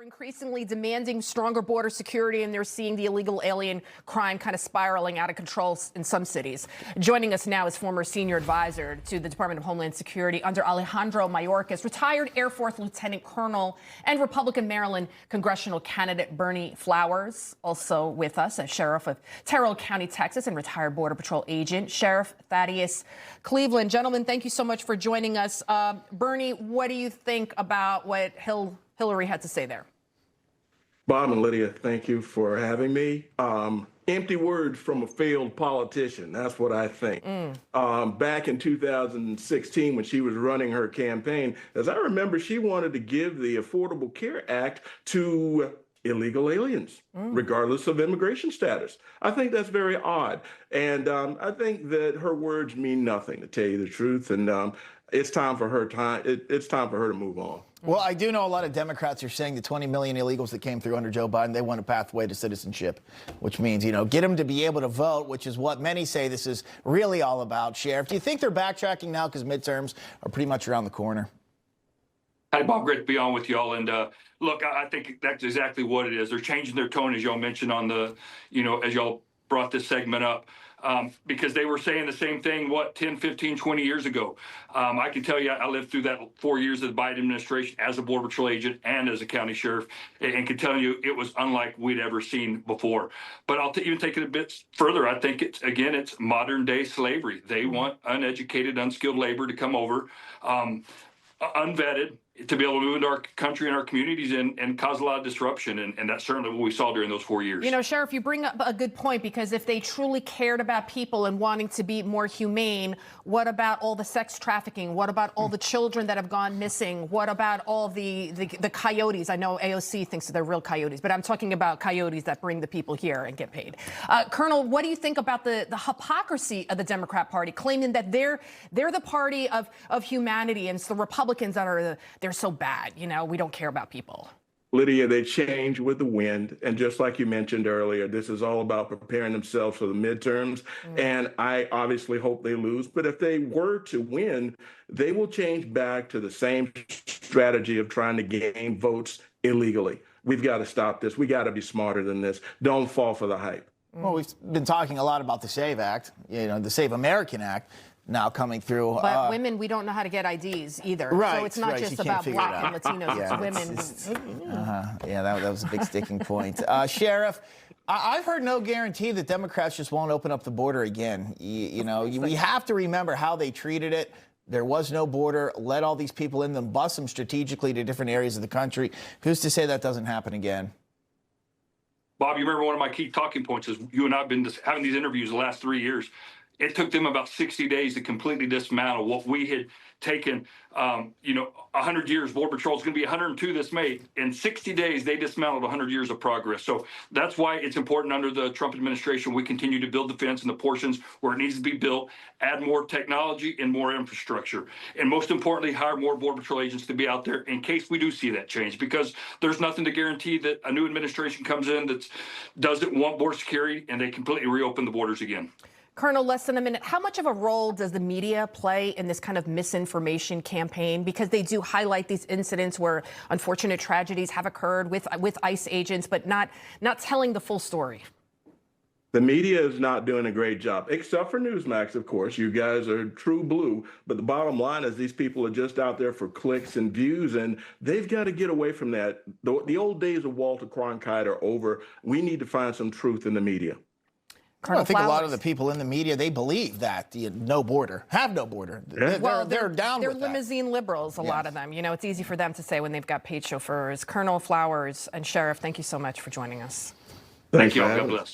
Increasingly demanding stronger border security, and they're seeing the illegal alien crime kind of spiraling out of control in some cities. Joining us now is former senior advisor to the Department of Homeland Security under Alejandro Mayorkas, retired Air Force Lieutenant Colonel and Republican Maryland congressional candidate Berney Flowers. Also with us, a sheriff of Terrell County, Texas, and retired Border Patrol agent, Sheriff Thaddeus Cleveland. Gentlemen, thank you so much for joining us. Berney, what do you think about what Hillary had to say there? Bob and Lydia, thank you for having me. Empty words from a failed politician. That's what I think. Back in 2016, when she was running her campaign, as I remember, she wanted to give the Affordable Care Act to illegal aliens, regardless of immigration status. I think that's very odd. And I think that her words mean nothing, to tell you the truth. And it's time for her it's time for her to move on. Well, I do know a lot of Democrats are saying the 20 million illegals that came through under Joe Biden, they want a pathway to citizenship, which means, get them to be able to vote, which is what many say this is really all about. Sheriff, do you think they're backtracking now because midterms are pretty much around the corner? Hi, Bob. Great to be on with y'all. And look, I think that's exactly what it is. They're changing their tone, as y'all mentioned on the, as y'all brought this segment up. Because they were saying the same thing, 10, 15, 20 years ago. I can tell you, I lived through that 4 years of the Biden administration as a Border Patrol agent and as a county sheriff, and can tell you it was unlike we'd ever seen before. But I'll even take it a bit further. I think it's modern day slavery. They want uneducated, unskilled labor to come over, unvetted, to be able to move into our country and our communities and cause a lot of disruption. And that's certainly what we saw during those 4 years. Sheriff, you bring up a good point, because if they truly cared about people and wanting to be more humane, what about all the sex trafficking? What about all the children that have gone missing? What about all the coyotes? I know AOC thinks they're real coyotes, but I'm talking about coyotes that bring the people here and get paid. Colonel, what do you think about the hypocrisy of the Democrat Party, claiming that they're the party of humanity, and it's the Republicans that are they're so bad, we don't care about people? Lydia, they change with the wind. And just like you mentioned earlier, this is all about preparing themselves for the midterms. And I obviously hope they lose. But if they were to win, they will change back to the same strategy of trying to gain votes illegally. We've got to stop this. We got to be smarter than this. Don't fall for the hype. Well, we've been talking a lot about the SAVE Act, the Save American Act, now coming through. But women, we don't know how to get IDs either. Right. So it's not just about Black and Latinos, it's women. Yeah, that was a big sticking point. Sheriff, I've heard no guarantee that Democrats just won't open up the border again. We have to remember how they treated it. There was no border, let all these people in, them bus them strategically to different areas of the country. Who's to say that doesn't happen again? Bob, you remember one of my key talking points is you and I have been having these interviews the last 3 years. It took them about 60 days to completely dismantle what we had taken, 100 years. Border Patrol is going to be 102 this May. In 60 days, they dismantled 100 years of progress. So that's why it's important under the Trump administration we continue to build the fence in the portions where it needs to be built, add more technology and more infrastructure. And most importantly, hire more Border Patrol agents to be out there in case we do see that change, because there's nothing to guarantee that a new administration comes in that doesn't want border security and they completely reopen the borders again. Colonel, less than a minute. How much of a role does the media play in this kind of misinformation campaign? Because they do highlight these incidents where unfortunate tragedies have occurred with ICE agents, but not telling the full story. The media is not doing a great job, except for Newsmax, of course. You guys are true blue. But the bottom line is these people are just out there for clicks and views, and they've got to get away from that. The old days of Walter Cronkite are over. We need to find some truth in the media. Well, I think a lot of the people in the media, they believe that no border, have no border. Yeah. They're down with that. They're limousine liberals, a lot of them. It's easy for them to say when they've got paid chauffeurs. Colonel Flowers and Sheriff, thank you so much for joining us. Thank you. God bless.